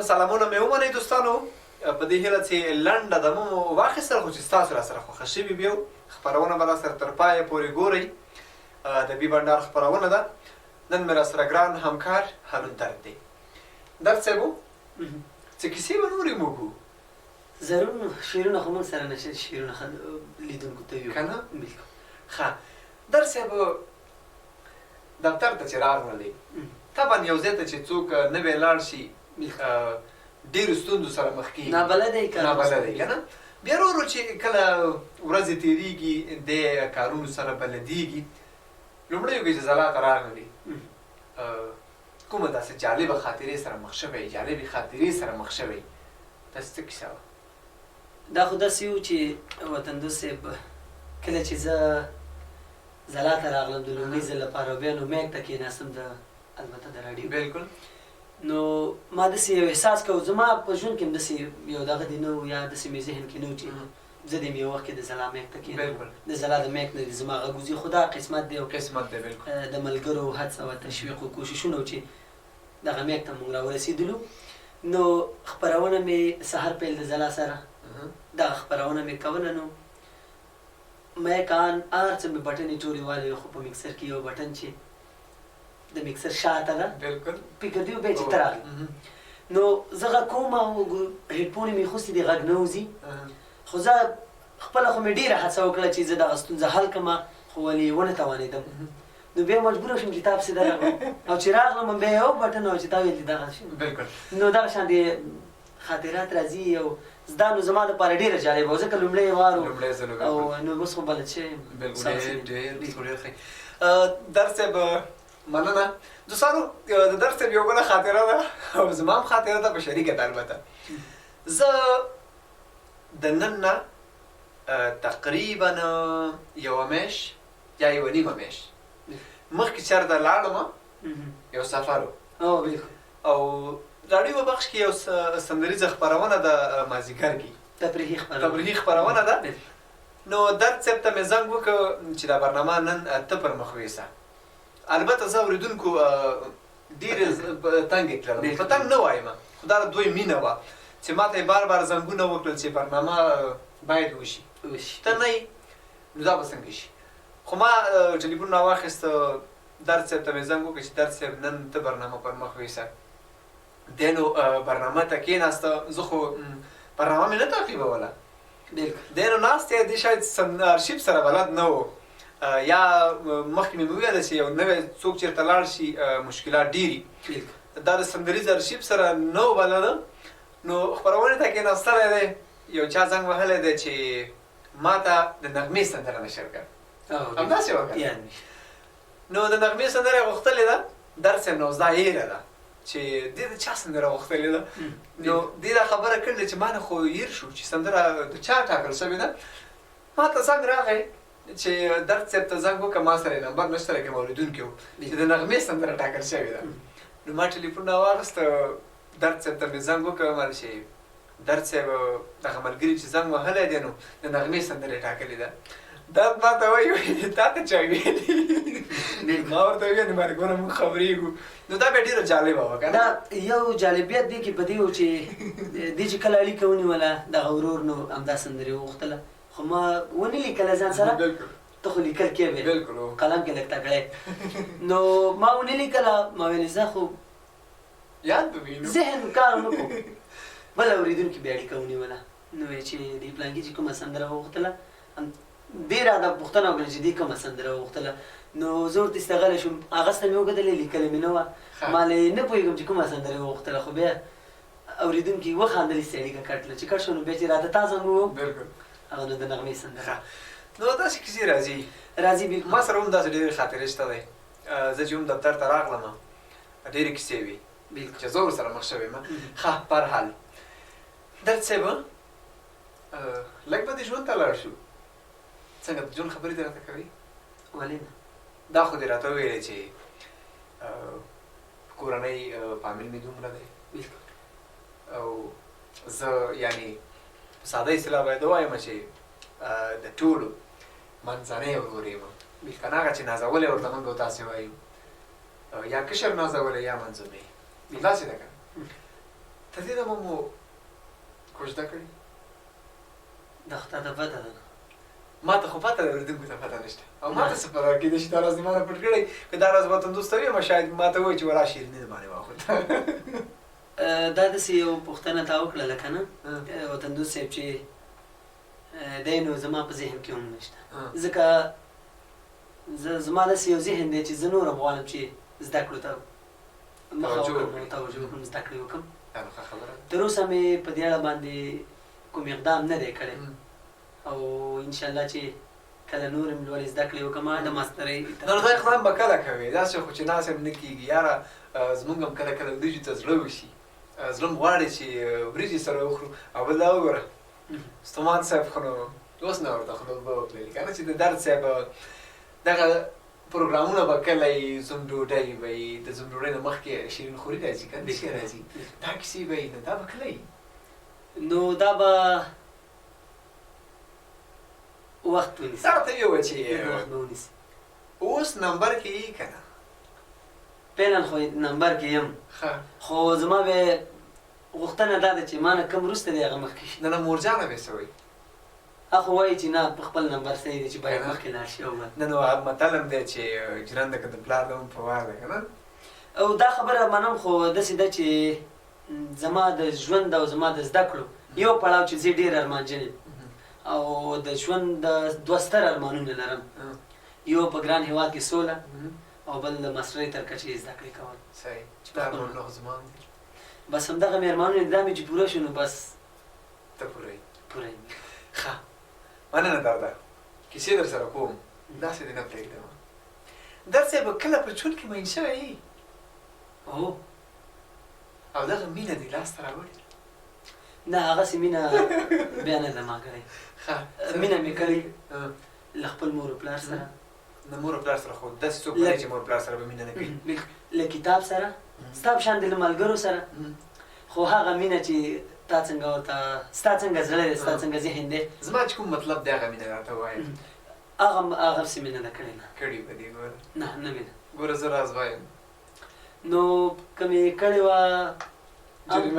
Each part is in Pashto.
هم سلامونه مې ومنئ دوستانو په دې هیله چې لنډه دمه مو واخیستل خو چې ستاسو را سره خوښه شوي بیا خپرونه به را سره تر پایه پورې ګورئ د بي بنډار خپرونه ده نن مې را سره ګران همکار هارون درد دی درد صاحب څه کیسې به نورې موږ ضرور شعرونه خو موږ سره نشته شعرونه لیدونکو ته ویو که نه بلکل ښه درد صاحب دفتر ته چې راغللی طبعا یو ځای ته چې څوک نوی لاړ شي ډېرو ستونزو سره مخ کېږي نابلده یې نابلده یې که نه بیا ورو ورو چې کله ورځې تېرېږي د کارونو سره بلدېږي لومړیو کې چې ځلا ته راغلي کومه داسې جالبه خاطرې سره مخ شوی جالبې خاطرې سره مخ شوی داسې څه کیسه وه دا خو داسې وو چې وطندوس صاحب کله چې زه ځلا ته راغلم د لومړي ځل لپاره بیا نو میک ته کېناستم د البته د راډیو بلکل نو ما داسې یو احساس کوو زما په ژوند کې هم داسې یو دغه دی نه و یا داسې مې ذهن کې نه و چې زه د یو وخت کې د ځلا میک ته کېنم د ځلا د میک نه زما غږ وځي خو دا قسمت دی قسمت دی بلکل د ملګرو هڅه او تشویق او کوششونه و چې دغه میک ته موږ راورسېدلو نو خپرونه مې سهار پیل د ځلا سره دغه خپرونه مې کوله نو میکان هر څه مې بټنې ټولې والې خو په مکسر کې یو بټن چې د مکسر شاته ده بلکل پیکر دی بیا چې ته راغلې نو زه غږ کوم او هیډفونې مې خوستې دي غږ نه وځي خو زه خپله خو مې ډېره هڅه وکړه چې زه دغه ستونزه حل کړمه خو ولې ونه توانېدم نو بیا مجبوره شوم چې تا پسې درغلم او چې راغلم بیا یو بټن او چې تا ویل دغه شي بلکل نو دغه شانې خاطرات راځي او دا نو زما دپاره ډېره جالبه وه ځکه لومړی وار او نو اوس خو بلد شوی یم ډېر ښه درد صاحب مننه دوستانو د درد صاحب یو بله خاطره ده او زما هم خاطره ده په شریکه ده البته زه د نن نه تقریبا یوه میاشت یا یوه نیمه میاشت مخکې چېرته لاړم یو سفر و او راډیو بخش کې یو سندریزه خپرونه ده مازدیګر کې تفریحي خپرونه ده نو درد صاحب ته مې زنګ وکړ چې دا برنامه نن ته پر مخ ویسه البته زه اورېدونکو ډېرې تنګې کړلم په تنګ نه وایم خو دا دوی مینه وه چې ما ته یې بار بار زنګونه وکړل چې برنامه باید وشي ته نه یې نو دا به څنګه شي خو ما ټلیفون راواخیست درد صاحب ته مې زنګ وکړ چې درد صاحب نن ته برنامه پر مخ ویسه دی نو برنامه ته کېناسته زه خو برنامه مې نه تعقیبوله دی نو ناست دی دی شاید ارشیف سره بلد نه و یا مخکې مې وویله چې یو نوی څوک چېرته لاړ شي مشکلات ډېري دا د سندریز ارشیف سره نه و بلده نو خپرونې ته کېناستلی دی یو چا زنګ وهلی دی چې ما ته د نغمې سندره نشر کړه همداسې وکړه نو د نغمې سندره یې غوښتلې ده درد صاحب نو اوس دا هیره ده چې دې د چا سندره غوښتلې ده نو دې دا خبره کړې چې ما نه خو هیر شو چې سندره د چا ټاکل شوې ده ما ته زنګ راغی چې درد صاحب ته زنګ وکړه ما سره یې نمبر نشته لکه اورېدونکي وو چې د نغمې سندره ټاکل شوې ده نو ما ټلیفون راواخیست درد صاحب ته مې زنګ وکړ ویل چې درد صاحب دغه ملګري چې زنګ وهلی دی نو د نغمې سندره یې ټاکلې ده درد ما ته وایي تا ته چا ویلي ما ورته ویل مرګونه موږ خبرېږو نو دا بیا ډېره جالبه وه که دا یو جالبیت دی کې په دې و چې دې چې کله اړیکه ونیوله دغه ورور نو همدا سندرې وغوښتله خو ما ونه لیکله ځان سره ته خو لیکل کوې قلم کې لږ تکړی نو ما ونه لیکله ما ویلې زه خو یاد به وي ذهن کار ونه کړو بله اورېدونکي بیا اړیکه ونیوله نو وایي چې دې پلانکي چې کومه سندره وغوښتله ډېر راته پوښتنه وکړه چې دې کومه سندره وغوښتله نو زه ورته استغلی شوم هغه ته مې وکتلې لیکلې مې نه وه ما نه پوهېږم چې کومه سندره یې وغوښتله خو بیا اورېدونکي وخندلې چې اړیکه کټ کړه چې کټ شو نو بیا چې راته تا زنګ ووم هغه نو د نغمې سندره نو داسې کیسې راځي بلکل ما سره هم داسې ډېرې خاطرې شته دی زه چې هم دفتر ته راغلم ډېرې کیسې وي چې زه ورسره مخ شوی یم ښه په هر حال درد صاحب لږ به دې ژوند ته لاړ شو څنګه د ژوند خبرې دې راته کوي ولې نه دا خو دې راته وویلې چې کورنۍ فامیل مې دومره دی او زه یعنې په ساده اصطلاح باید ووایم چې د ټولو منځنی ورور یم که نه هغه چې نازولی ورته موږ او تاسې وایو یا کشر نازولی یا منځنی داسې ده که تر دې دمه مو کوژده کړې؟ دا خو تا ته پته ده ما ته خو پته ده، اورېدونکو ته پته نشته. او ما ته څه پته کېدای شي دا راز دې ما نه پټ کړی، که دا راز وطن دوسته وي ما شاید ما ته ووایي چې ولا شیریني د باندې واخله. دا داسې یو پوښتنه تا وکړله که نه وطن دوست صاحب چې دی نو زما په ذهن کې هم نشته، ځکه زما داسې یو ذهن دی چې زه نور هم غواړم چې زده کړو ته مخه وکړم، توجه وکړم، زده کړې وکړم. دا نو ښه خبره ده. تر اوسه مې په دې اړه باندې کوم اقدام نه دی کړی او انشاءالله چې کله نور هم لوړې زده کړې وکړم د ماسترۍ نو دا اقدام به کله کوې؟ داسې خو چې ناست هم نه کېږي یاره. زمونږ هم کله کله وریجو ته زړه وشي، زړه م غواړي چې وریجې سره وخورو. او بل دا وګوره ستومان صاحب خو نو اوس نه ورته خو به وکړلې که نه چې د درد صاحب دغه پروګرامونه به کله یې زوم ډوډۍ به یې د زوم ډوډۍ نه مخکې شیرین خوري راځي که نه شی راځي، دا کیسې به یې نو دا به کله یي؟ نو دا به وخت ونیسي. دا راته ویوه چې وخت به ونیسي. اوس نمبر کې یې که نه؟ فعلا خو نمبر کې یم، خو زما به غوښتنه دا ده چې ما نه کم وروسته دی هغه مخکې شي. نه مورجانه به څه وایي؟ هغه وایي چې نه په خپل نمبر صحیح دی چې باید مخکې لاړ شي. او نه نو متل هم دی چې جرنده که د پلار ده هم په وار دی که نه؟ او دا خبره منم، خو داسې ده چې زما د ژوند او زما د زده کړو یو پړاو چې زه ډېر ارمانجن یم او د ژوند د دوه ستر ارمانونه لرم، یو په ګران هېواد کې سوله او بل د ماسترۍ تر کچې زده کړې کول. صحیح، دا ټول لغزمان دي. بس همدغه مې ارمانونه دا مې چې پوره شو نو بس ته پوره یې. پوره یې. ښه مننه دادا، کیسې در سره کوم داسې دې نه پرېږدم. در صاحب کله په ژوند کې مین شوی یې هو او دغه مینه دې لاسته راوړې؟ نه هغسې مینه بیا نه ده ما کړې. ښه مینه مې کړې له خپل مور و پلار سره. د مور و پلار سره خو داسې څوک نه دی چې مور و پلار سره به مینه نه کوي. له کتاب سره، ستا په شان د له ملګرو سره. خو هغه مینه چې تا څنګه ورته ستا څنګه زړه دی، ستا څنګه ذهن دی، زما چې کوم مطلب دی هغه مینه راته ووایه. هغسې مینه ده کړې. نه کړې به دې ګوره. نه نه مینه. ګوره زه راز وایم نو که مې کړې وه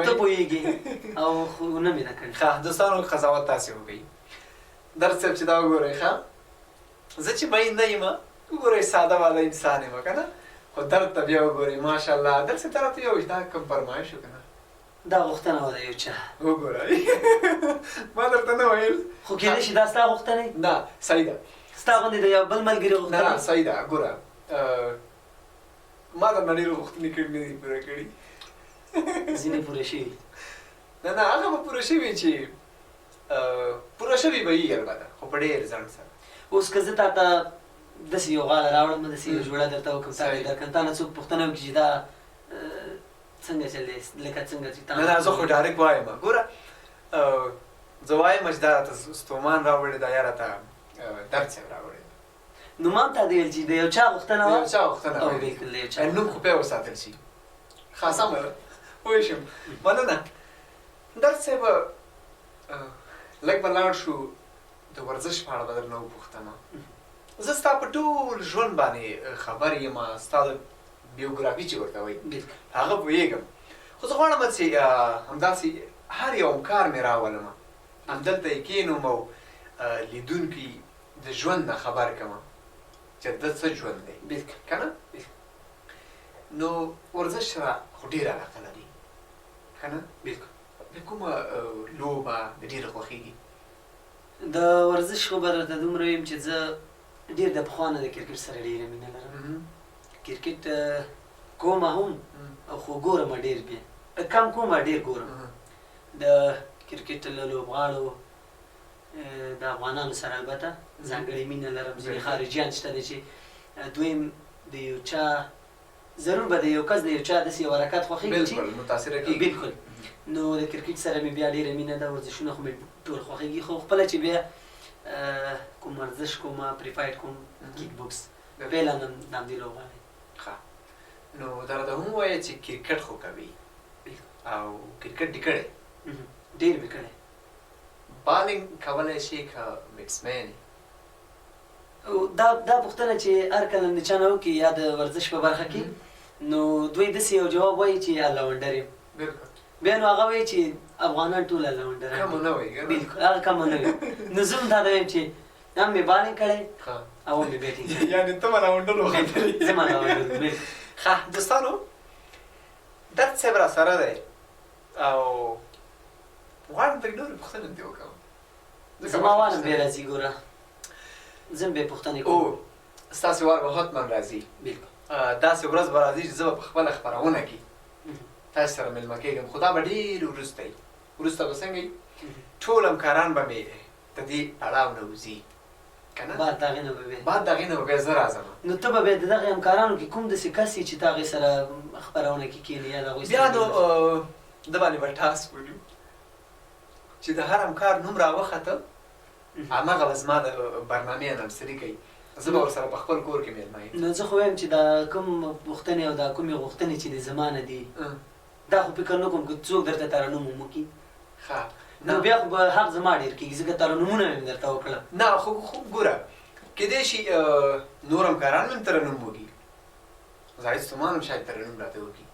ته پوهېږې او خو نه مې ده کړې. ښه دوستانو قضاوت تاسې وکړئ. در صاحب چې دا وګورئ ښه زه چې مین نه یم وګورئ ساده واده انسان یم که نه، خو درد ته بیا وګورئ ماشاءالله. در صاحب ته راته ویل دا کوم فرمایش و که نه؟ دا غوښتنه وه د یو چا. وګورئ ما درته نه ویل. خو کېدای شي دا ستا غوښتنه وي؟ نه صحیح ده. ستا غوندې د یو بل ملګري نه غوښتنه؟ نه صحیح ده. ګوره ما درنه ډېرې غوښتنې کړي نه دي پوره کړي. ځینې پوره شوي. نه نه هغه به پوره شوي چې پوره شوي به وي البته، خو په ډېر ځنډ سره. اوس که زه تا ته داسې یو غاړه راوړم، داسې یو جوړه درته وکړم، تا دې درکړم، تا نه څوک پوښتنه وکړي چې دا څنګه چل دی، لکه څنګه چې تا نه نه زه خو ډایرکټ وایم. ګوره زه وایم چې دا راته ستومان راوړې ده یا راته درد صاحب راوړې ده. نو ما هم تا دې ویل چې د یو چا غوښتنه وه. د یو چا غوښتنه او وه. بلکل د یو چا نوم خو پې وساتل شي. ښه سمه ده پوه شم. مننه. درد صاحب لږ به لاړ شو د ورزش په اړه به درنه وپوښتمه. زه ستا په ټول ژوند باندې خبر یم، ستا د بیوګرافي چې ورته وایي هغه پوهېږم، خو زه غواړم چې همداسې هر یو کار مې راولمه، همدلته یې کښېنوم او لیدونکي د ژوند نه خبر کړمه چې د څه ژوند دی که نه. نو ورزش سره خو ډېره علاقه لري که نه؟ د کومه لوبه د ډېره خوښېږي؟ د ورزش خو به درته دومره ویم چې زه ډېر د پخوا نه د کرکټ سره ډېره مینه لرم. کرکټ کومه هم خو ګورم ډېر، بیا کم کومه ډېر ګورم. د کرکټ له لوبغاړو د افغانانو سره البته ځانګړې مینه لرم. ځینې خارجیان شته دی چې دویم د یو چا ضرور به د یو کس د یو چا داسې یو حرکت خوښېږي چې بلکل متاثره کېږي. بلکل. نو د کرکټ سره مې بیا ډېره مینه ده، ورزشونه خو مې ټول خوښېږي، خو خپله چې بیا کوم ورزش کومه پری فایټ کوم کیک بوکس فعلا همدې لوبغاړی. ښه نو دا راته هم ووایه چې کرکټ خو کوي او کرکټ دې کړی؟ ډېر مې کړی. بالینګ کولی شي که بیټسمین یې؟ دا پوښتنه چې هر کله د چا نه وکړي یا د ورزش په برخه کې، نو دوی داسې یو جواب وایي چې آلراونډر یم. بلکل. بیا نو هغه وایي چې افغانان ټول لونډران کم نه وایي که نه؟ بالکل هغه کم نه وي نو زه هم دا وایم چې هم مې بالینګ کړی ښه. او هم مې بیټینګ کړی یعنې ته به راونډلو خبرې. زه ما راوړل بالکل ښه دوستانو درد صاحب را سره دی او غواړم ترې نورې پوښتنې دې وکړم. زما وار هم بیا راځي ګوره زه هم بیا پوښتنې کوم او ستاسې وار به حتما راځي. بالکل داسې ورځ به راځي چې زه به په خپله خپرونه کې تاسو سره مېلمه کېږم خو دا به ډېر وروسته وي. وروسته به څنګه وي ټول همکاران به مې د دې پړاو نه وځي که نه بعد د هغې نه به بیا بعد د هغې نه به بیا زه راځم. نو ته به بیا د دغې همکارانو کې کوم داسې کس یې چې ته هغې سره خپرونه کې کښېنې یا د هغوی بیا نو د باندې به ټاسک ونیو چې د هر همکار نوم راوخته هماغه به زما د برنامې انمسري کوي. زه به ورسره په خپل کور کې مېلمه یم. نو زه خو وایم چې دا کوم پوښتنې او دا کومې غوښتنې چې د زما نه دي دا خو فکر نه کوم که څوک درته ترنم وکړي ښه نو بیا خو به حق زما ډېر کېږي ځکه ترنمونه مې درته وکړه نه خو ګوره کیدای شي نور همکاران مې هم ترنم وکړي. زاهد ستومان هم شاید ترنم راته وکړي.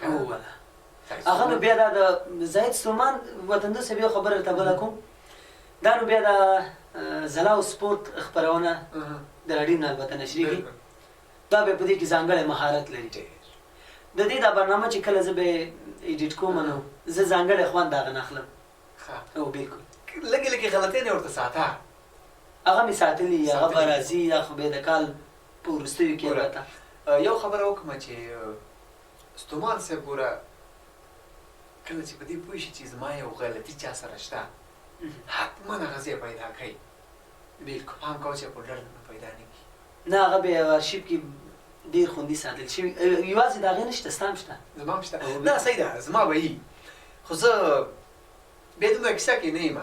وواله هغه نو بیا دا د زاهد ستومان وطندو صاحب یو خبره درته بله کوم دا نو بیا د ځلا او سپورت خپرونه د راډیو نه البته نشریږي دا به په دې کې ځانګړی مهارت لري. د دې دا برنامه چې کله زه به ایډیټ کوم نو زه ځانګړی خوند د هغه نه اخلم. او بالکل لږې لږې غلطۍ نه ورته ساته هغه مې ساتلي هغه به راځي یا خو به د کال په وروستیو کې البته یو خبره وکړم چې ستومان صاحب ګوره کله چې په دې پوه شي چې زما یو غلطي چا سره شته حتما هغه ځای پیدا کوي. بالکل پام کوه چې په ډډ نه پیدا نه کړي. نه هغه به ارشیف کې ډېر خوندي ساتل شوي یوازې د هغې نه شته ستا هم شته زما هم شته نه صحیح ده زما به وي خو زه بیا دومره کیسه کې نه یم.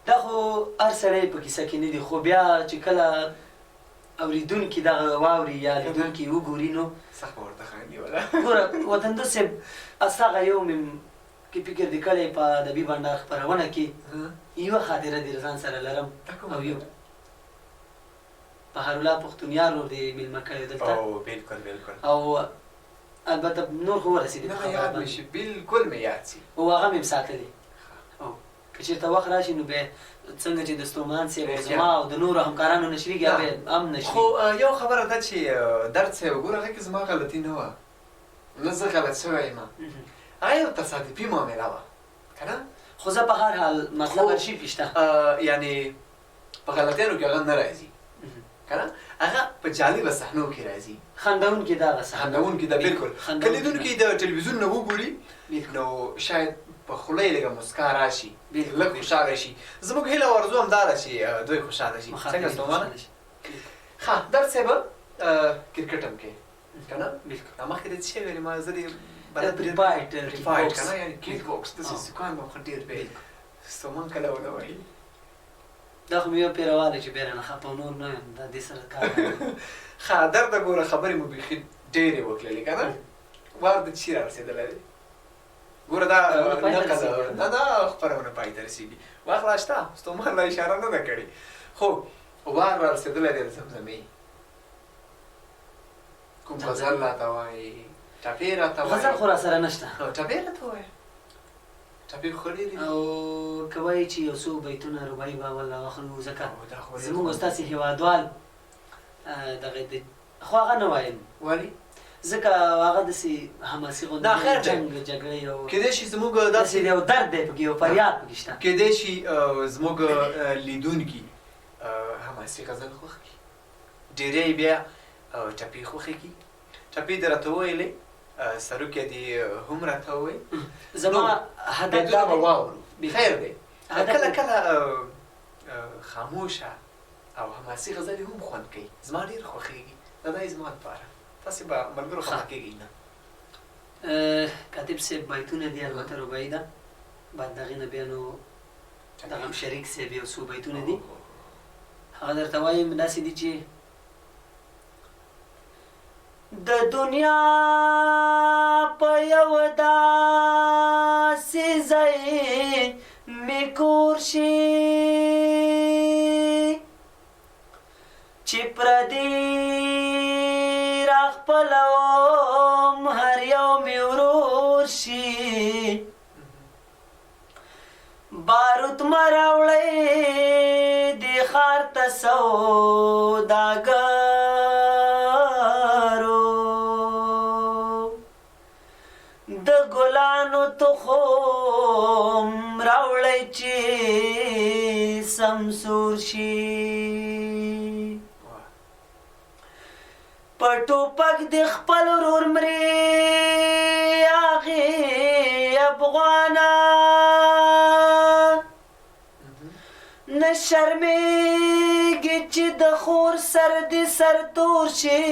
دا خو هر سړی په کیسه کې نه دي خو بیا چې کله اورېدونکي دغه واوري یا لیدونکي وګوري نو سخت به ورته خاندي ولا ګوره وطندو صاحب هغه یو مې کې فکر دې کړی په ادبي بنډار خپرونه کې یوه خاطره دې ځان سره لرم او یو بهارالله پښتونیار ور دې مېلمه کړی دلته او بالکل بالکل او البته نور خو ورسېدې نه یاد مې شي بالکل مې یاد شي او هغه مې ساتلې او که چېرته وخت راشي نو بیا څنګه چې د ستومان صاحب او زما او د نورو همکارانو نشریږي بیا هم نشري. خو یو خبره ده چې درد صاحب ګوره هغه کې زما غلطي نه وه نه زه غلط شوی یم هغه یو تصادفي معامله وه که نه خو زه په هر حال مطلب ارشیف یې شته یعنې په غلطیانو کې هغه نه راځي که نه هغه په جالبه صحنو کې راځي خندونکي دغه صحنه خندونکي ده بالکل که لیدونکي د ټلویزیون نه وګوري نو شاید په خوله یې لږه مسکا راشي لږ خوشحاله شي. زموږ هیله او ارزو همدا ده چې دوی خوشحاله شي. څنګه ستومانه ښه درد صاحب کرکټ هم کوې که نه مخکې دې څه شی ویلې ما زه دې پریفایډ که نه یعنې کیک بوکس داسې سیکان به خو ډېر وی ستومان کله ونه وایي دا خو مې یو پیروال چې بیا رانه خفه نور نه یم دا دې سره کار ښه درده ګوره خبرې مو بیخي ډېرې وکړلې که نه وار د چي را رسېدلی دی ګوره دا نه دا خپرونه پای ته رسېږي وخت لا شته ستومان لا اشاره نه ده کړې خو وار را رسېدلی دی د زمزمې کوم غزل راته وایي ټپې راته وایي غزل خو را سره نشته ټپې راته وایي ټپې خو ډېرې دي او که وایي چې یو څو بیتونه ربایي به والله واخلو ځکه زموږ ستاسې هېوادوال دغه خو هغه نه وایم ولې ځکه هغه داسې حماسي غوندې جنګ جګړې او کیدای شي زموږ داسې یو درد دی پکې یو فریاد پکې شته کیدای شي زموږ لیدونکي حماسي غزل خوښ کړي ډېری بیا ټپې خوښې کړي ټپې دې راته وویلې سروکې دې هم راته وویل زما هدف دا به واورو خیر دی کله کله خاموشه او حماسي غزلې هم خوند کوي زما ډېر خوښېږي دا یې زما لپاره تاسې به ملګرو خوښه کېږئ نه کاتب صاحب بیتونه دي البته ربایي ده بعد د هغې نه بیا نو دغه هم شریک صاحب یو څو بیتونه دي هغه درته وایم داسې دي چې د دنیا په یو داسې ځای مې کور شي چې پردي راخپلوم هر یو مې ورور شي مراوړی دی ښار ته سوداګرو د ګلانو تخم راوړی چې سمسور شي په ټوپک د خپل ورور مري هغې افغانه نه شرمېږي چې د خور سر دې سر تور شي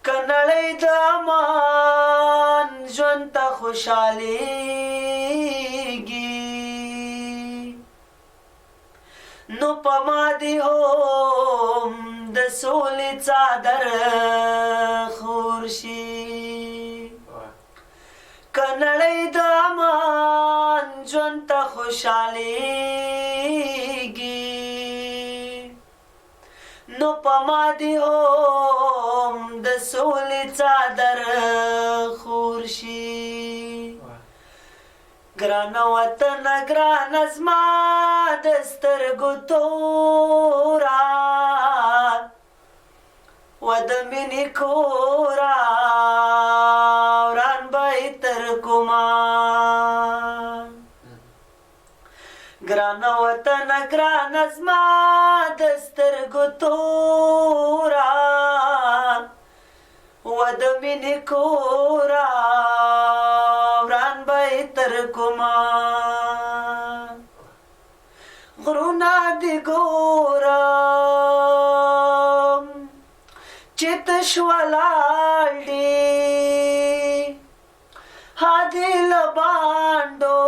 که نړۍ د امان ژوند ته خوشحالېږي نو په ما دې هم د سولې څادر خور شي که نړۍ د امان ژوند ته خوشحالېږي نو په ما دې هم د سولې څادر خور شي ګرانه وطنه ګرانه زما د سترګو توره و د مینې کوره وران به یې تر کومه ګرانه وطنه ګرانه زما د سترګو توره و د مینې کوره وران به یې تر کومه غرونه دې ګورم چې تش ولاړ دي هادي له بانډو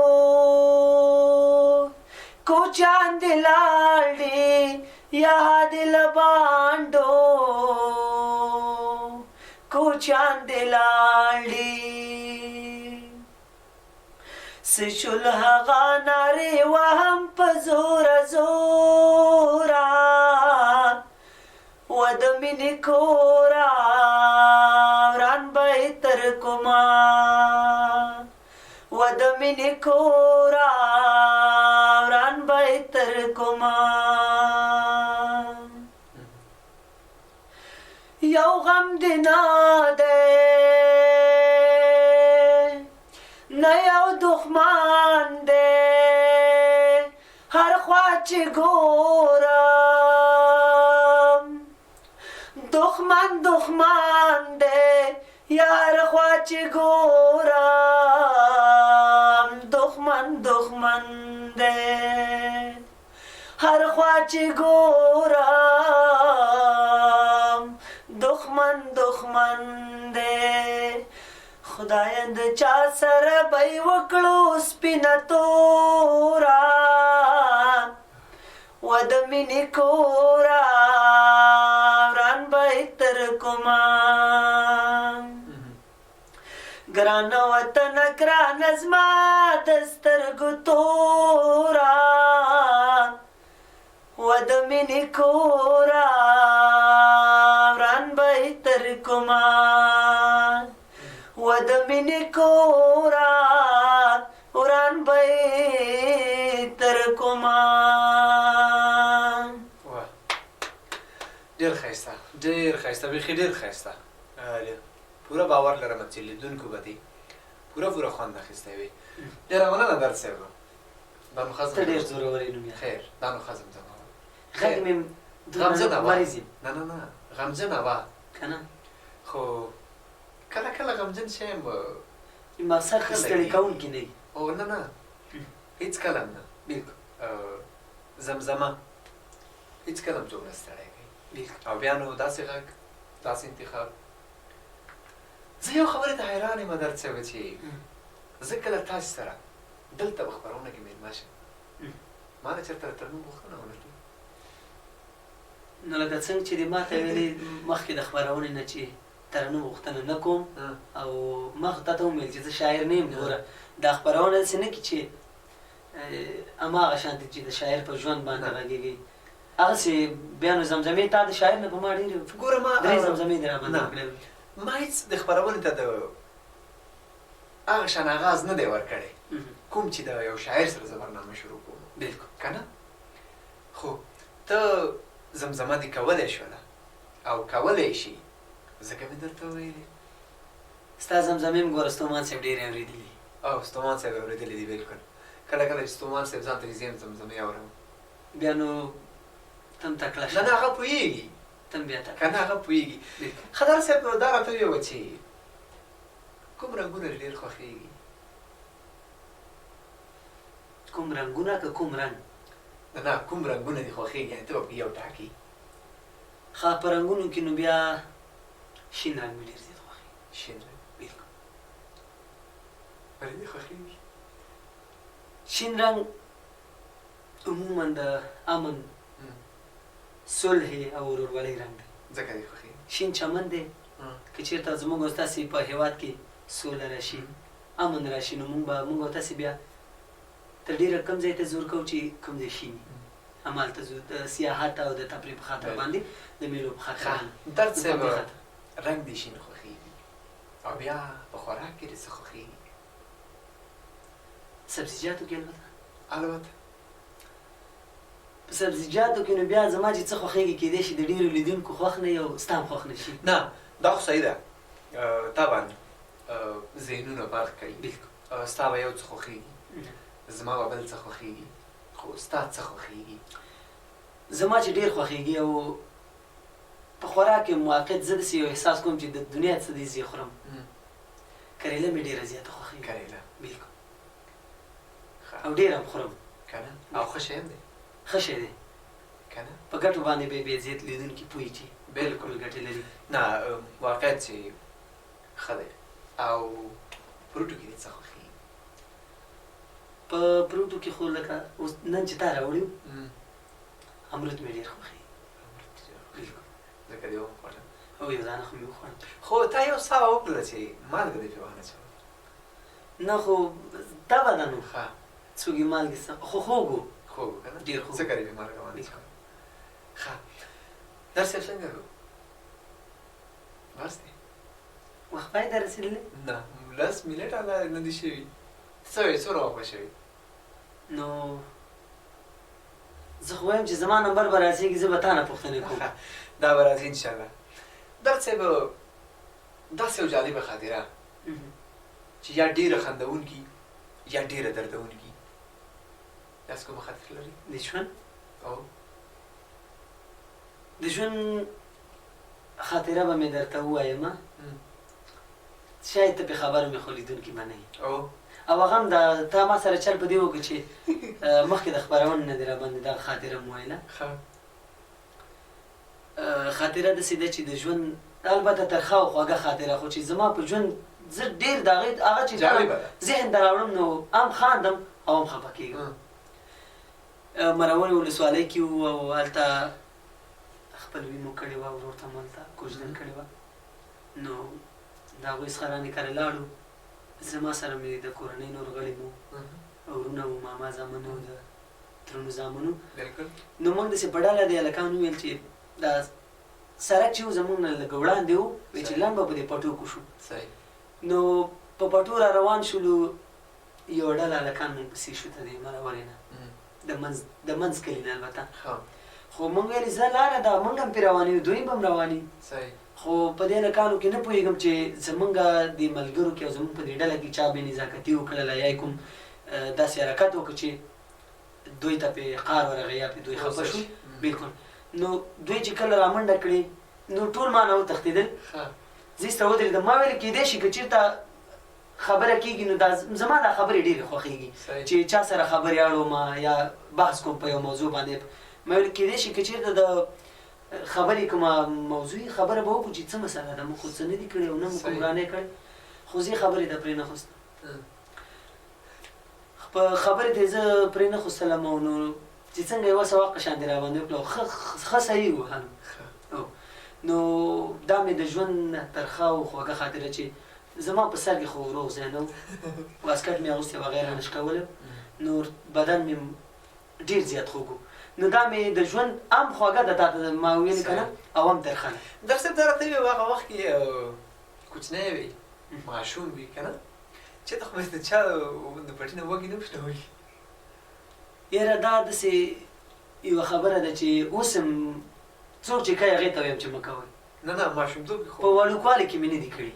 کوچیان دې لاړ دي یا هادي له بانډو کوچیان دې لاړ دي سشل هغه نارې وهم په زوره زوره و د مینې کوره وران به یې تر کومه و د مینې کوره وران به یې تر کومه یو غم دې نه دی نه یو دښمن دی هر خوا چې ګورم دښمن دښمن دی یا هر خوا چې ګورم دښمن دښمن دی هر خوا چې ګورم دښمن دښمن دی خدای د چا سره به یې وکړو سپینه توره و د مینې کوره وران به یې تر کومه ګرانه وطنه ګرانه زما د سترګو توره و د مینې کوره وران به یې تر کومه و د مینې کوره وران به یې تر کومه ډېر ښایسته ډېر ښایسته بیخي ډېر ښایسته پوره باور لرم چې لیدونکو به دې پوره خوند اخیستی وي ډېره مننه درد صاحب دا نو ښه ته ډېر زورور یې نومیا خیر دا نو ښه زمزمه وه غږ مې غمجنه وه مریض یم نه غمجنه وه که نه خو کله غمجن شی یم ما سر ښه ستړي کوونکي نه وي او نه هېڅ کله هم نه بلکل زمزمه هېڅ کله هم څوک نه ستړی کوي او بیا نو داسې غږ داسې انتخاب زه یو خبرې ته حیران یم درد صاحب چې زه کله تاسې سره دلته به خپرونه کې مېلمه شم ما نه چېرته د ترنم غوښتنه ونه کړي نو لکه څنګه چې دې ما ته ویلې مخکې د خپرونې نه چې ترنم غوښتنه نه کوم او ما خو تا ته وویل چې زه شاعر نه یم ګوره دا خپرونه داسې نه کړي چې هماغه شانتې چې د شاعر په ژوند باندې غږېږي هغسې بیا نو زمزمې تا د شاعر نه په ما ډېرې ګوره ما درې زمزمې دې راباندې وکړې ما هېڅ د خپرونې ته د هغه شان آغاز نه دی ورکړی کوم چې د یو شاعر سره زه برنامه شروع کوم بالکل که نه خو ته زمزمه دې کولی شوله او کولی شي ځکه مې درته ویلې ستا زمزمې م ګوره ستومان صاحب ډېرې اورېدلي او ستومان صاحب یې اورېدلې دي بالکل کله کله چې ستومان صاحب ځان ته نږدې یم زمزمې اورم بیا نو تم تکړه نه نه هغه پوهېږي تم بیا تکړه که نه هغه پوهېږي بالکل خدار صاحب دا راته وویل چې کوم رنګونه ډېر خوښېږي کوم رنګونه که کوم رنګ نه کوم رنګونه دې خوښېږي یعنې ته به په یو ټاکي ښه په رنګونو کې نو بیا شین رنګ مې ډېر زیات خوښېږي شین رنګ بالکل ولې دې خوښېږي شین رنګ عموما د امن صلح او ورورولۍ رنګ دی ځکه دې خوښېږي شین چمن دی که چېرته زموږ او ستاسې په هېواد کې سوله راشي امن راشي نو موږ او تاسې بیا تر ډېره کوم ځای ته زور کوو چې کوم ځای شین وي همالته ځو د سیاحت او د تفریح په خاطر باندې د میلو په خاطر باندې درد صاحب رنګ دې شین خوښېږي او بیا په خوراک کې دې څه خوښېږي سبزیجاتو کې البته البته په سبزیجاتو کې نو بیا زما چې څه خوښېږي کېدای شي د ډېرو لیدونکو خوښ نه وي او ستا هم خوښ نه شي نه دا خو صحیح ده طبعا ذهنونه فرق کوي بالکل ستا به یو څه خوښېږي زما به بل څه خوښېږي خو ستا څه خوښېږي زما چې ډېر خوښېږي او په خوراک کې موقت زه داسې یو احساس کوم چې د دنیا څه دی زه خورم کریله مې ډېره زیاته خوښېږي کریله بالکل او ډېر هم خورم که نه او ښه شی هم دی ښه شی دی که نه په ګټو باندې به بې زیات لیدونکي پوهي چې بالکل ګټې لري نه واقعیت چې ښه دی او فروټو کې دې څه خوښېږي په فروټو کې خو لکه اوس نن چې تا راوړي امرود مې ډېر خوښېږي بالکل ځکه دې وخوړل او یو دانه خو مې وخوړل خو تا یو څه وکړله چې مالګه دې پرې وانهچوله نه خو دا به ده نو ښه څوک یې مالګې خو خوږ و خوب که نه ډېر خوږ ځکه دې پرې مالګه وانهچوله ښه درس صاحب څنګه و بس دی وخت پای ته رسېدلی نه 10 منټه نه دي شوي څه وایې څومره وخت به شوي نو زه خو وایم چې زما نمبر به راسېږي زه به تا نه پوښتنې کوم دا به راځي انشاءالله درد صاحب داسې یو جالبه خاطره چې یا ډېره خندونکي یا ډېره دردونکي داسې کومه خاطره لري د ژوند او د ژوند خاطره به مې درته ووایم شاید ته پې خبره مې خو لیدونکي به نه وي او هغه هم تا ما سره چل په دې وکړه چې مخکې د خپرونې نه دې راباندې دغه خاطره مو ویله خاطره داسې ده چې د ژوند البته ترخه او خوږه خاطره خو چې زما په ژوند زه ډېر د هغه چې ذهن ته راوړم نو هم خاندم او هم خفه کېږم مرورې ولسوالۍ کې وو او هلته خپلوي مو کړې وه ورور ته مو هلته کوژدن کړې وه نو د هغوی څخه رانې کره لاړو زما سره مې د کورنۍ نور غړي مو ورونه وو ماما زامن وو د ترونو زامن وو نو موږ داسې په ډله د هلکانو وویل چې دا سړک چې و زموږ نه لږ وړاندې و وایي چې لنډ به په دې پټو کې شو نو په پټو را روان شولو یو ډله هلکان موږ پسې شو ته د مرورې نه د منځ کلي نه البته خو موږ ویلې زه لاره ده موږ هم پرې روان یو دوی به هم روان یو خو په دې هلکانو کې نه پوهېږم چې زمونږ د ملګرو کې او زمونږ په دې ډله کې چا بې نزاکتي وکړله یا یې کوم داسې حرکت وکړه چې دوی ته پې قار ورغی یا پې دوی خفه شو بلکل نو دوی چې کله رامنډه کړې نو ټول ما نه وتښتېدل زه ایسته ودرېدم ما ویل کېدای شي که چېرته خبره کېږي نو دا زما دا خبرې ډېرې خوښېږي چې چا سره خبرې اړوم یا بحث کوم په یو موضوع باندې ما ویل کېدای شي که چېرته د خبرې کومه موضوعي خبره به وکړو چې څه مسله ده موږ خو څه نه دي کړي او نه مو کوم رانې کړی خو زه خبرې ته پرې نه خوستم په خبرې ته زه پرې نه خوستلم او نو چې څنګه یوه سواقه شانتې راباندې وکړه ښه صحیح و نو دا مې د ژوند ترخه او خوږه خاطره چې زما په سر کې خو روغ ځای نه و واسکټ مې اغوستی و غیر نش کولی نور بدن مې ډېر زیات خوږ و نو دا مې د ژوند هم خوږه ده تا ته ما ویلې که نه او هم ترخه ده در صاحب دا راته ووایي هغه وخت کې کوچنی وي ماشوم وي که نه چې چې ته خو مې د چا د پټي نه وږي نه وشنوي. یاره دا داسې یوه خبره ده چې اوس هم څوک چې کوي هغې ته وایم چې مه کوئ. نه نه ماشومتوب کې خو په وړوکوالي کې مې نه دي کړي.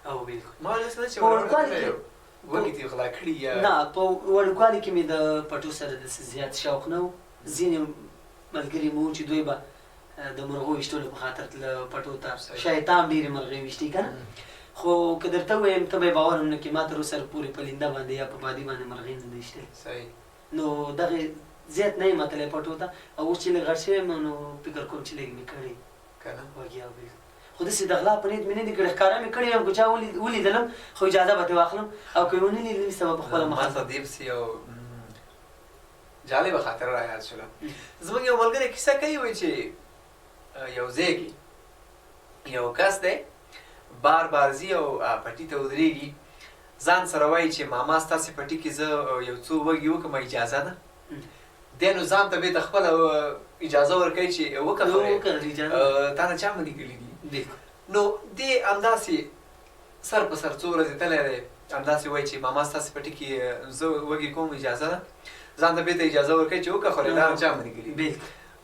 او بالکل ما داسې نه چې په وړوکوالي کې وږي دې غلا کړي یا نه په وړوکوالي کې مې د پټو سره داسې زیات شوق نه و. ځینې ملګري مو چې دوی به د مرغو ویشتلو په خاطر تله پټو ته شاید تا هم ډېرې مرغۍ ویشتي که نه. خو که درته ووایم ته به یې باور هم نه کړې ما تر اوسه پورې په لینده باندې یا په بادي باندې مرغۍ نه ده ویشتلې. صحیح. نو دغې زیات نه یم تللی پټو ته او اوس چې لږ غټ شوی یم نو فکر کوم چې لږ مې کړی که نه وږي او بالکل. خو داسې د غلا په نیت مې نه دي کړی. ښکاره مې کړي یم که چا ولیدلم خو اجازه به ترې واخلم او که یې ونه لیدلم سبا په خپله ما ته دې پسې یو جالبه خاطره را یاد شوله. زموږ یو ملګری کیسه کوي وایي چې یو ځای کې یو کس دی بار بار ځي او پټي ته ودرېږي ځان سره وایي چې ماما ستاسې پټي کې زه یو څو وږي وکړم اجازه ده. دی نو ځان ته بېرته خپله اجازه ورکوي چې وکړه تا نه چا منې کړي دي. نو دی همداسې سر په سر څو ورځې تللی دی همداسې وایي چې ماما ستاسې پټي کې زه وږي کوم اجازه ده. ځان ته بېرته اجازه ورکوي چې وکړه خورې دا نه چا منې کړي دي.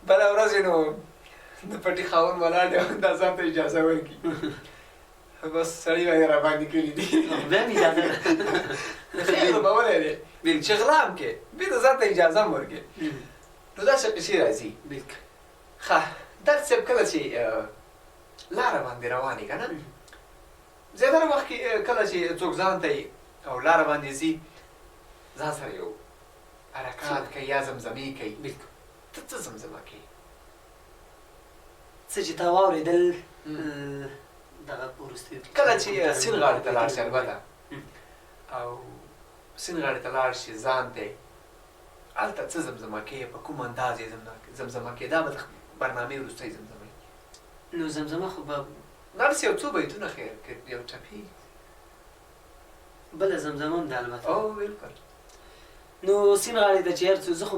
بله ورځ نو د پټي خاوند ولاړ دی دا ځان ته اجازه ورکړي بس سړي به یې راباندې کړي دي. بیا هم اجازه ده خیر روبولی دی چې غلا هم کې بېرته ځان ته اجازه هم ورکړي. نو داسې قصې راځي. ښه درد صاحب کله چې لاره باندې روان یې که نه زیاتره وخت کې کله چې څوک ځان ته او لاره باندې ځي ځان سره یو حرکات کوي یا زمزمې کوي. ته څه زمزمه کوي؟ څه چې تا واورېدل دغه په وروستیو کې کله چې سیند غاړې ته لاړ شي البته او سیند غاړې ته لاړ شي ځان ته هلته څه زمزمه کوي په کوم انداز یې زمزمه کوي دا به د برنامې وروستی زمزمه وي. نو زمزمه خو به داسې یو څو بیتونه خیر که یو ټپي بله زمزمه هم ده البته. او بالکل. نو سیند غاړې ته چې هر څو زه خو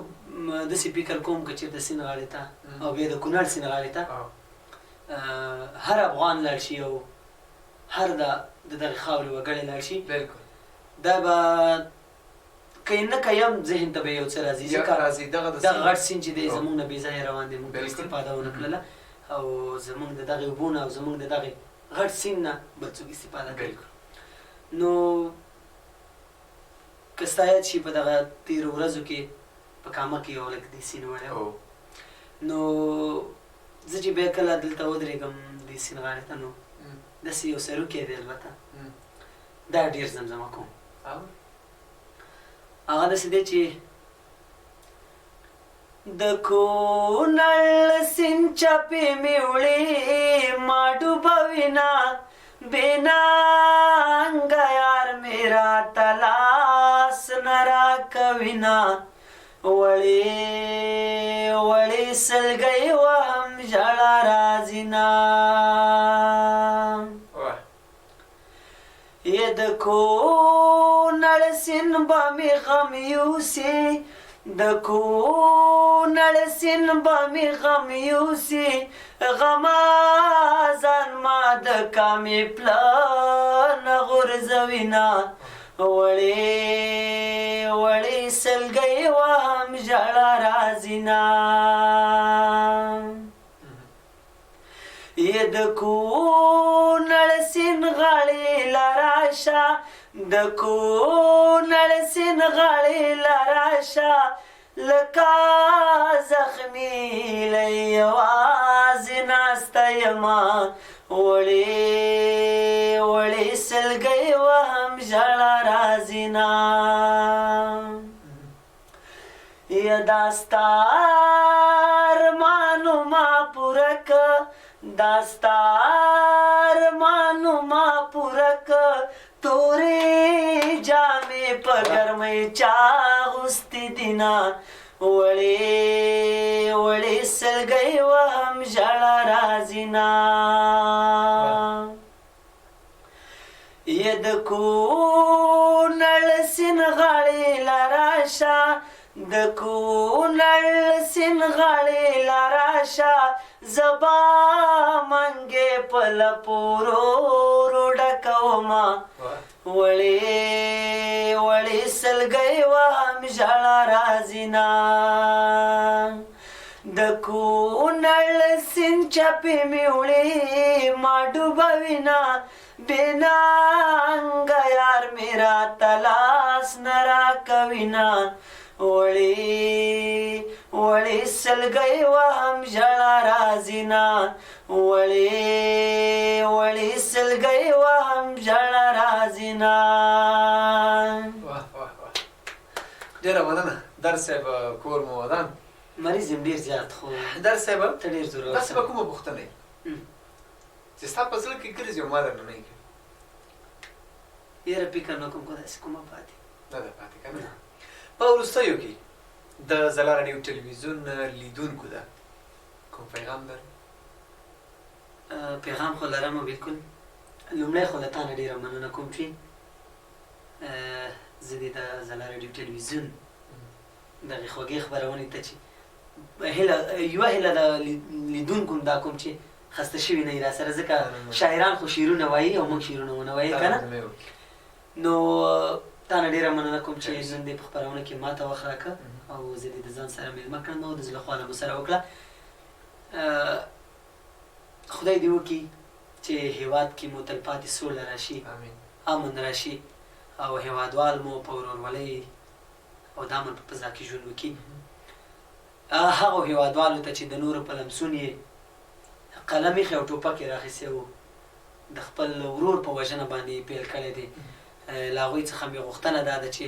داسې فکر کوم که چېرته سیند غاړې ته او بیا د کونړ سیند غاړې ته هر افغان لاړ شي او هر د دغې خاورې وګړی لاړ شي بالکل دا به که یې نه که یم ذهن ته به یو څه راځي ځکه دغه غټ سیند چې دی زموږ نه بېځایه روان دی موږ پرې استفاده ونه کړله او زموږ د دغې اوبو نه او زموږ د دغې غټ سیند نه بل څوک استفاده کوي. نو که ستا یاد شي په دغه تېرو ورځو کې په کامه کې یو لږ دې سیند وړی و نو زه چې بیا کله دلته ودرېږم دې سیند غاړې ته نو داسې یو سروکی دی البته دا ډېر زمزمه کوم. هغه داسې دی چې د کونړ سیند چپې مې وړې ما ډوبوینه بې ننګه یار مې راته لاس نه راکوینه وړې وړې سلګۍ وهم ژړا راځي نه یې د کونړ سیند به مې غم یوسي د کونړ سیند به مې غم یوسي غمه ځان ما د کامې پله نه غورځوینه وړې وړې سلګۍ وهم ژړا راځي نه یې د کونړ سیند غاړې له راشه د کونړ سیند غاړې له راشه لکه زخمي له یوازې ناسته یمه وړې وړې سلګۍ وهم ژړا راځي نه یا دا ستا ارمانونه پوره که دا ستا ارمانونه پوره که تورې جامې په ګرمۍ چا اغوستې دي نه وړې وړې سلګۍ وهم ژړا راځي نه یې د کونړ سیند غاړې له راشه د کونړ سیند غاړې له راشه زه به منګې په لپو ورو ډکومه وړې وړې سلګۍ وهم ژړا راځي نه د کونړ سیند چپې مې وړې ما ډوبوینه بې ننګه یار مې راته لاس نه راکوینه وړې وړې سلګۍ وهم ژړا راځي نه وړې وړې سلګۍ وهم ژړا راځي نه. واه واه واه ډېره مننه در صاحب کور مو ودان مریض یم ډېر زیات خو در صاحب ته ډېر ضرورت در صاحب کومه پوښتنه یې چې ستا په زړه کې ګرځي او ما درنه نه کوي یاره فکر نه کوم که داسې کومه پاتې نه ده پاتې که نه په وروستیو کې د ځلا راډیو ټلویزیون لیدونکو ده کوم پیغام لري پیغام خو لرم بلکل لومړی خو له تا نه ډېره مننه کوم چې زه دې د ځلا راډیو ټلویزیون دغې خوږې خپرونې ته چې یوه هیله د لیدونکو دا کوم چې خسته شوي نه یې راسره ځکه شاعران خو شعرونه وایي او موږ شعرونه ونه وایي که نه نو تا نه ډېره مننه کوم چې نن دې په خپرونه کې ما ته وخت راکړه او زه دې د ځان سره مېلمه کړم او د زړه خواله مو سره وکړه خدای دې وکړي چې هېواد کې مو تلپاتې سوله راشي امن راشي او هېوادوال مو په ورورولۍ او د امن په فضا کې ژوند وکړي هغو هېوادوالو ته چې د نورو په لمسون یې قلم ایښی او ټوپک یې راخیستی و د خپل ورور په وژنه باندې پیل کړی دی له هغوی څخه مې غوښتنه دا ده چې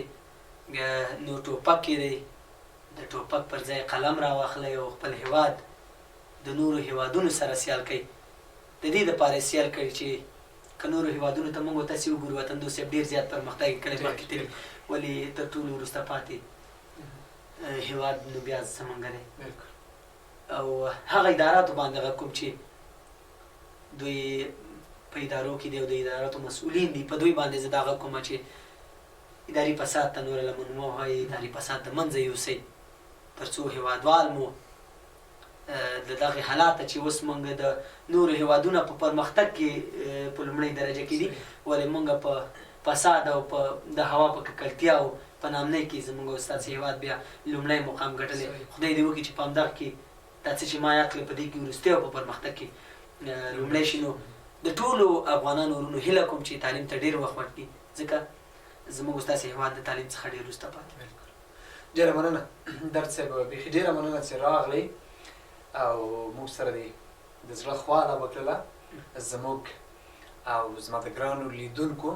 نو ټوپک یې دی د ټوپک پر ځای قلم راواخلی او خپل هېواد د نورو هېوادونو سره سیال کوي د دې دپاره یې سیال کړي چې که نورو هېوادونو ته موږ تاسې وګورو وطندوس صاحب ډېر زیات پرمختګ یې کړی مخکې تللي ولې تر ټولو وروسته پاتې هېواد نو بیا زمونږ دی او هغه اداراتو باندې غږ کوم چې دوی په ادارو کې دی او د اداراتو مسؤلین دي په دوی باندې زه دا غږ کومه چې اداري فساد ته نوره لمن مه وهئ اداري فساد د منځه یوسئ تر څو هېوادوال مو د دغې حالات چې اوس موږ د نورو هېوادونه په پرمختګ کې په لومړۍ درجه کې دي ولې موږ په فساد او په د هوا په ککړتیا او په نامنۍ کې زموږ او ستاسې هېواد بیا لومړی مقام ګټلی خدای دې وکړي چې په همدغه کې دا څه چې ما یاد کړی په دې کې وروستی او په پرمختګ کې لومړی شي نو د ټولو افغانانو ورونو هیله کوم چې تعلیم ته ډېر وخت ورکړي ځکه زموږ ستاسې هېواد د تعلیم څخه ډېر وروسته پاتې. ډېره مننه درد صاحب بیخي ډېره مننه چې راغلی او موږ سره دې د زړه خواله وکړله زموږ او زما د ګرانو لیدونکو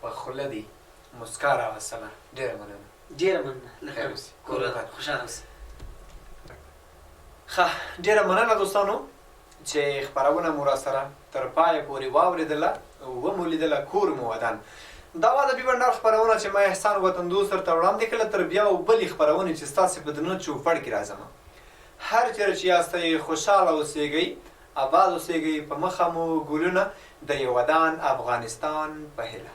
په خوله دې مسکا راوستله ډېره مننه ډېره مننه خوشحاله اوسئ. ښه ډېره مننه دوستانو چې خپرونه مو راسره تر پایه پورې واورېدله ومو لیدله کور مو ودان دا وه د بیبنډار خپرونه چې ما احسان وطندوس درته وړاندې کړله تر بیا و بلې خپرونې چې ستاسې په درنه چوپړ کې راځمه هر چېرې چې یاستئ خوشحاله اوسېږئ آباد اوسېږئ په مخه مو ګلونه د یو ودان افغانستان په هیله